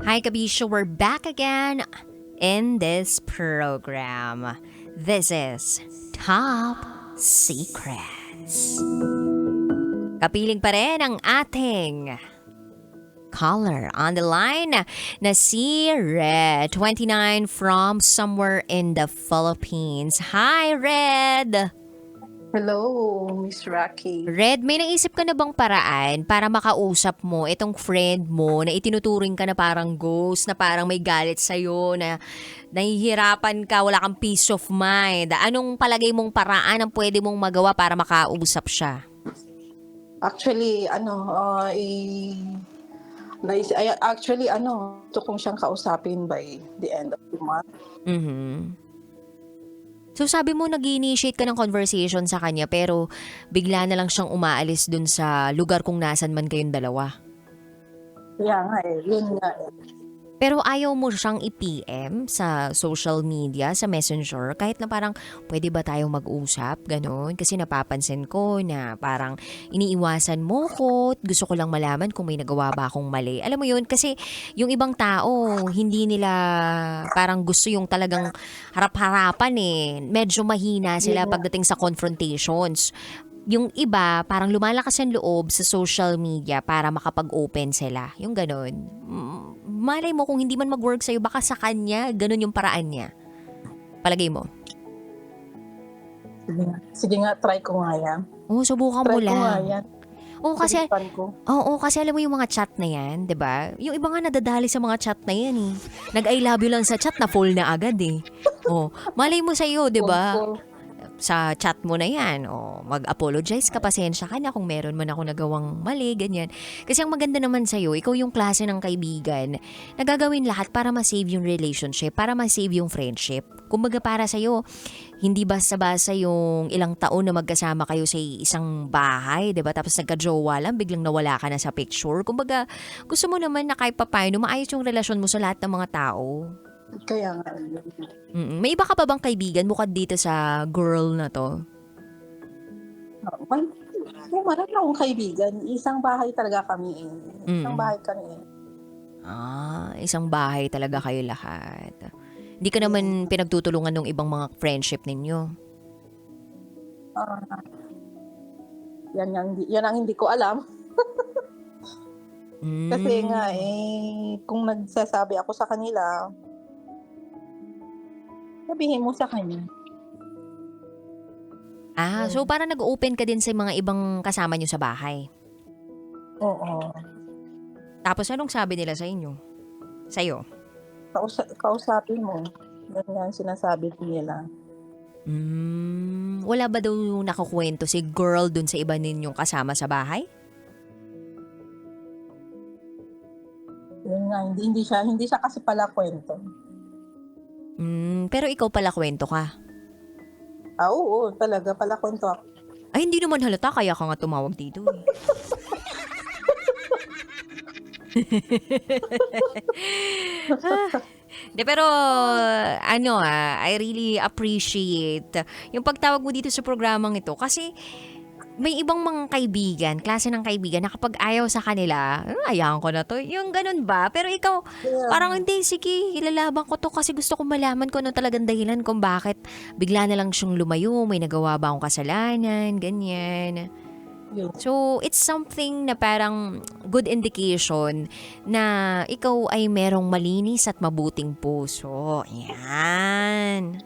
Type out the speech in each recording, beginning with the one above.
Hi, Kabisha. We're back again in this program. This is Top Secrets. Kapiling pa rin ang ating caller on the line na si Red, 29 from somewhere in the Philippines. Hi, Red! Hello, Miss Rocky. Red, may naisip ka na bang paraan para makausap mo itong friend mo na itinuturing ka na parang ghost, na parang may galit sa'yo, na nahihirapan ka, wala kang peace of mind? Anong palagay mong paraan ang pwede mong magawa para makausap siya? Actually, gusto kong siyang kausapin by the end of the month. Mhm. So sabi mo nag-initiate ka ng conversation sa kanya pero bigla na lang siyang umaalis dun sa lugar kung nasan man kayong dalawa. Kaya nga yun nga Pero ayaw mo siyang i-PM sa social media, sa messenger, kahit na parang pwede ba tayong mag-usap, ganun? Kasi napapansin ko na parang iniiwasan mo ko, gusto ko lang malaman kung may nagawa ba akong mali. Alam mo yun, kasi yung ibang tao, hindi nila parang gusto yung talagang harap-harapan eh. Medyo mahina sila pagdating sa confrontations. Yung iba, parang lumalakas ang loob sa social media para makapag-open sila. Yung ganun. Malay mo kung hindi man mag-work sa'yo, baka sa kanya, ganun yung paraan niya. Palagay mo? Sige nga, try ko nga yan. Oo, subukan mo Try ko nga lang. yan. Oo, kasi, Subukan ko. kasi alam mo yung mga chat na yan, 'di ba? Yung iba nga nadadali sa mga chat na yan eh. Nag-I love you lang sa chat, na full na agad eh. Oh, malay mo sa'yo, 'di ba? Cool. Sa chat mo na yan, o mag-apologize ka, pasensya ka na kung meron man ako nagawang mali, ganyan. Kasi ang maganda naman sa'yo, ikaw yung klase ng kaibigan na gagawin lahat para ma-save yung relationship, para ma-save yung friendship. Kumbaga para sa'yo, hindi basta-basta yung ilang taon na magkasama kayo sa isang bahay, 'di ba? Tapos nagka-jowa lang, biglang nawala ka na sa picture. Kumbaga, gusto mo naman na kahit papaano maayos yung relasyon mo sa lahat ng mga tao. Kaya nga. May iba ka pa bang kaibigan bukod dito sa girl na to? Marami akong kaibigan. Isang bahay talaga kami eh. Isang Mm. bahay kami eh. Isang bahay talaga kayo lahat. Hindi ka naman pinagtutulungan ng ibang mga friendship ninyo. Ah, yan ang hindi ko alam. Kasi nga kung nagsasabi ako sa kanila, sabihin mo sa kanya. So parang nag-open ka din sa mga ibang kasama nyo sa bahay. Oo. Tapos anong sabi nila sa inyo? Sa'yo? Kausapin mo. Ganyan sinasabi nila. Wala ba daw nakukwento si girl dun sa iba ninyong kasama sa bahay? Yun nga, hindi siya kasi pala kwento. Pero ikaw pala kwento ka. Oo, talaga pala kwento ako. Ay, hindi naman halata, kaya ka nga tumawag dito eh. Pero I really appreciate yung pagtawag mo dito sa programang ito kasi may ibang mga kaibigan, klase ng kaibigan na kapag ayaw sa kanila, ayahan ko na to. Yung ganun ba? Pero ikaw, parang hindi, sige, ilalaban ko to kasi gusto kong malaman ko ano talagang dahilan kung bakit bigla na lang siyang lumayo, may nagawa ba akong kasalanan, ganyan. So, it's something na parang good indication na ikaw ay merong malinis at mabuting puso. Yan.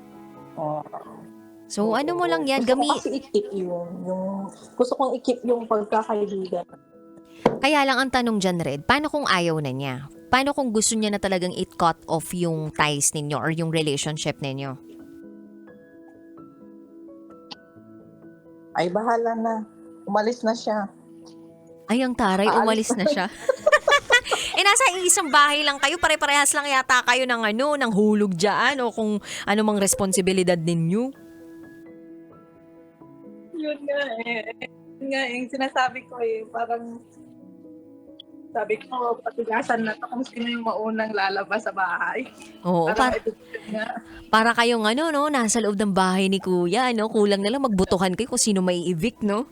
So, ano mo lang yan, Gusto ko kasi i-keep gusto kong i-keep yung pagkakaibigan. Kaya lang ang tanong dyan, Red, paano kung ayaw na niya? Paano kung gusto niya na talagang it-cut off yung ties ninyo or yung relationship ninyo? Ay, bahala na. Umalis na siya. Ay, ang taray, umalis na siya. Nasa isang bahay lang kayo, pare-parehas lang yata kayo ng hulog dyan o kung ano mang responsibilidad ninyo. Yun nga sinasabi ko parang sabi ko, patigasan na to kung sino yung maunang lalabas sa bahay. Oo, para kayong nasa loob ng bahay ni Kuya, kulang na lang magbutuhan kayo kung sino may evict, no?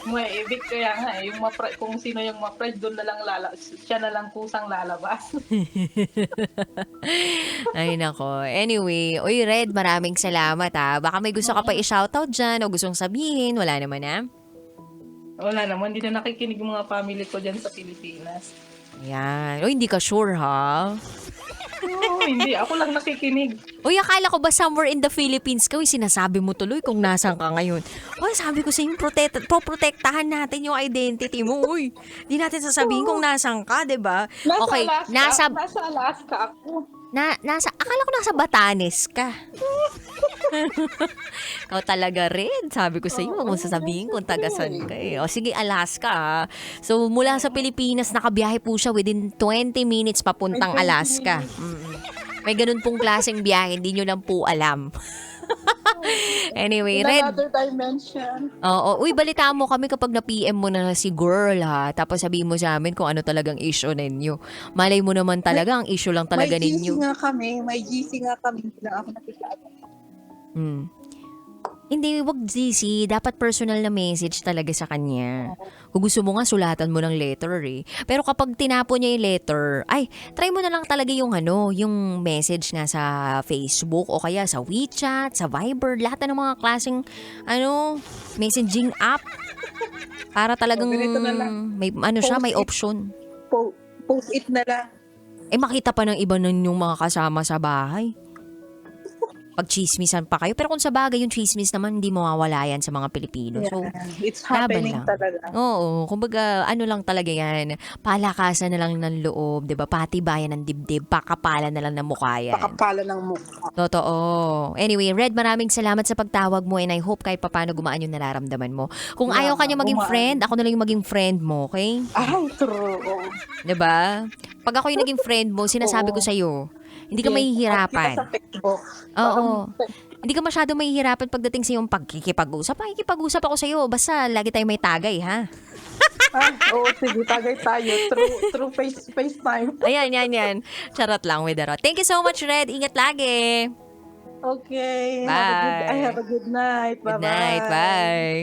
Umaibig kaya nga eh, yung kung sino yung ma-friend dun na lang siya na lang kusang lalabas. Ay nako. Anyway, uy Red, maraming salamat baka may gusto ka pa i-shoutout dyan o gustong sabihin, wala naman Wala naman, hindi na nakikinig yung mga family ko dyan sa Pilipinas. Ayan. Uy, hindi ka sure ha? Oo, hindi. Ako lang nakikinig. Uy, akala ko ba somewhere in the Philippines ka? Uy, sinasabi mo tuloy kung nasan ka ngayon. Uy, sabi ko sa inyo, protektahan natin yung identity mo. Uy, di natin sasabihin kung nasan ka, di ba? Nasa Okay, Alaska. Nasa Alaska ako. akala ko nasa Batanes ka. Ikaw talaga rin. Sabi ko sa iyo, huwag mong sasabihin kung tagasan ka eh. O sige, Alaska So, mula sa Pilipinas, nakabiyahe po siya within 20 minutes papuntang May 20 Alaska. May ganun pong klaseng biyahe, hindi nyo lang po alam. Anyway, In Red. another dimension. Oo. Uy, balitaan mo kami kapag na-PM mo na si girl Tapos sabihin mo sa amin kung ano talagang issue ninyo. Malay mo naman talaga, ang issue lang talaga May ninyo. May GC nga kami. Hindi lang ako nakikita. Hindi, wag GC. Dapat personal na message talaga sa kanya. Kung gusto mo nga, sulatan mo ng letter eh. Pero kapag tinapon niya yung letter, try mo na lang talaga yung yung message nga sa Facebook o kaya sa WeChat, sa Viber, lahat na ng mga klaseng, messaging app. Para talagang Ganito na lang. may, may option. Post it na lang. Makita pa ng iba nun yung mga kasama sa bahay. Pag-chismisan pa kayo. Pero kung sa bagay, yung chismis naman, hindi mawawala yan sa mga Pilipino. So, It's laban happening lang. talaga. Oo, kumbaga, lang talaga yan. Palakasan na lang ng loob, di ba? Patibayan ng dibdib, pakapalan na lang ng mukha yan. Pakapala ng mukha. Totoo. Anyway, Red, maraming salamat sa pagtawag mo and I hope kahit paano gumaan yung nararamdaman mo. Kung ayaw ka niya maging friend, ako na lang yung maging friend mo, okay? Ay, true. Di ba? Pag ako yung naging friend mo, sinasabi ko sa'yo, hindi ka mahihirapan. Sa Facebook. Oo. Hindi ka masyado mahihirapan pagdating sa iyong pagkikipag-usap. Pakikipag-usap ako sa iyo. Basta lagi tayo may tagay, ha? Oo, sige, tagay tayo. Through FaceTime. Ayan. Charot lang with the rot. Thank you so much, Red. Ingat lagi. Okay. Bye. Have a good night. Good Bye-bye. night. Bye.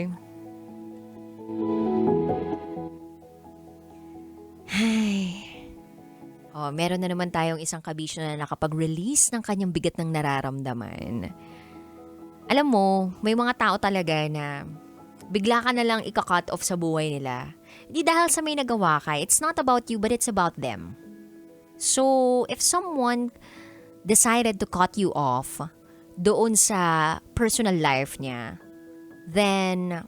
Ay. Meron na naman tayong isang kabisyo na nakapag-release ng kanyang bigat ng nararamdaman. Alam mo, may mga tao talaga na bigla ka na lang ika-cut off sa buhay nila. Hindi dahil sa may nagawa ka. It's not about you, but it's about them. So, if someone decided to cut you off doon sa personal life niya, then,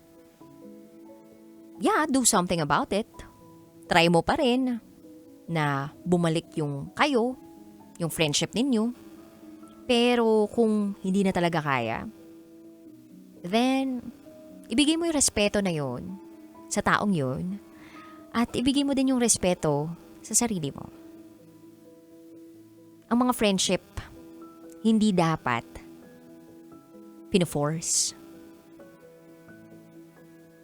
do something about it. Try mo pa rin na bumalik yung friendship ninyo. Pero kung hindi na talaga kaya, then, ibigay mo yung respeto na yon sa taong yon at ibigay mo din yung respeto sa sarili mo. Ang mga friendship, hindi dapat pino-force.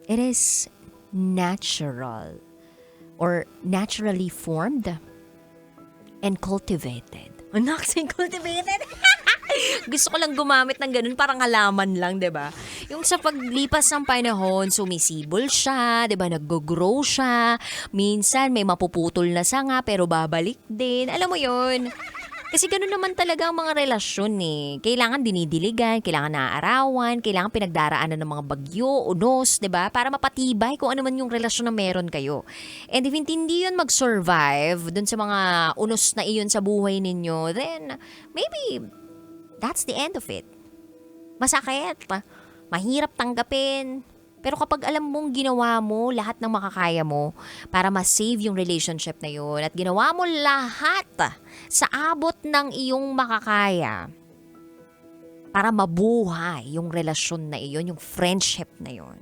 It is natural or naturally formed and cultivated. Anak, cultivated? Gusto ko lang gumamit ng ganun, parang halaman lang, 'di ba? Yung sa paglipas ng panahon, sumisibol siya, 'di ba? Nag-grow siya. Minsan may mapuputol na sanga pero babalik din. Alam mo 'yun? Kasi gano'n naman talaga ang mga relasyon eh. Kailangan dinidiligan, kailangan naaarawan, kailangan pinagdaraanan ng mga bagyo, unos, 'di ba? Para mapatibay kung ano man yung relasyon na meron kayo. And if hindi yun mag-survive dun sa mga unos na iyon sa buhay ninyo, then maybe that's the end of it. Masakit, mahirap tanggapin. Pero kapag alam mong ginawa mo lahat ng makakaya mo para ma-save yung relationship na yun at ginawa mo lahat sa abot ng iyong makakaya para mabuhay yung relasyon na iyon, yung friendship na yun,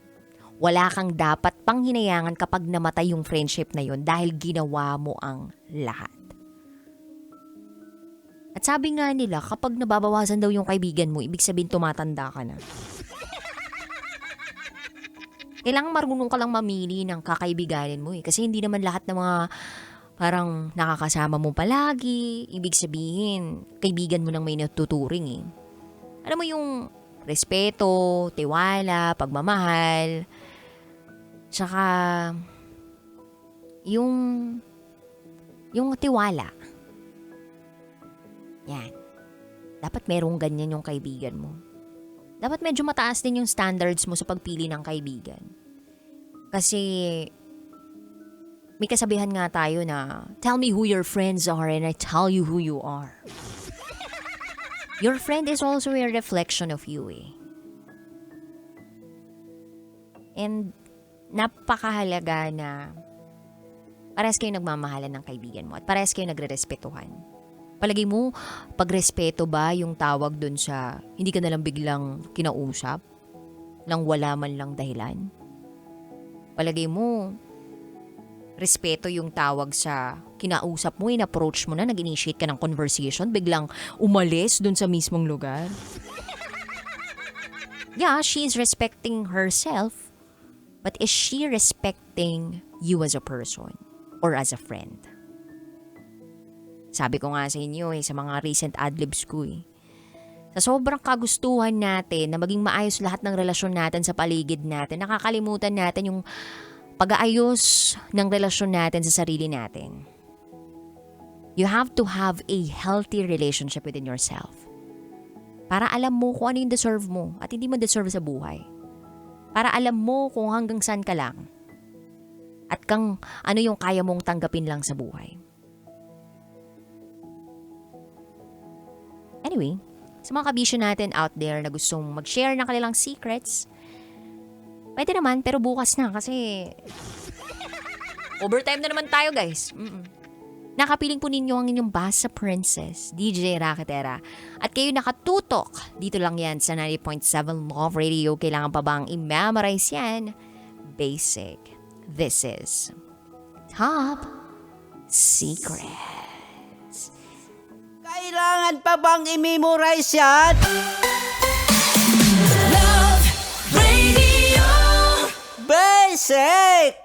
wala kang dapat pang hinayangan kapag namatay yung friendship na yun dahil ginawa mo ang lahat. At sabi nga nila, kapag nababawasan daw yung kaibigan mo, ibig sabihin tumatanda ka na. Kailangan marunong ka lang mamili ng kakaibiganin mo eh. Kasi hindi naman lahat ng mga parang nakakasama mo palagi. Ibig sabihin, kaibigan mo nang may natuturing eh. Alam mo yung respeto, tiwala, pagmamahal. Tsaka, yung tiwala. Yan. Dapat merong ganyan yung kaibigan mo. Dapat medyo mataas din yung standards mo sa pagpili ng kaibigan. Kasi, may kasabihan nga tayo na, tell me who your friends are and I tell you who you are. Your friend is also a reflection of you eh. And, napakahalaga na parehas kayo nagmamahalan ng kaibigan mo at parehas kayo nagre-respetuhan. Palagi mo, pagrespeto ba yung tawag dun sa hindi ka nalang biglang kinausap nang wala man lang dahilan? Palagi mo, respeto yung tawag sa kinausap mo, in-approach mo na, nag-initiate ka ng conversation, biglang umalis dun sa mismong lugar? Yeah, she's respecting herself. But is she respecting you as a person or as a friend? Sabi ko nga sa inyo sa mga recent adlibs ko sa sobrang kagustuhan natin na maging maayos lahat ng relasyon natin sa paligid natin, nakakalimutan natin yung pag-aayos ng relasyon natin sa sarili natin. You have to have a healthy relationship within yourself. Para alam mo kung ano yung deserve mo at hindi mo deserve sa buhay. Para alam mo kung hanggang saan ka lang. At kung ano yung kaya mong tanggapin lang sa buhay. Anyway, sa mga kabisyo natin out there na gustong mag-share ng kanilang secrets, pwede naman pero bukas na kasi overtime na naman tayo guys. Nakapiling po ninyo ang inyong Basa Princess, DJ Raketera. At kayo nakatutok. Dito lang yan sa 90.7 Love Radio. Kailangan pa bang i-memorize yan? Basic. This is Top Secrets. Kailangan pa bang i-memorize yan? Love Radio. Basic!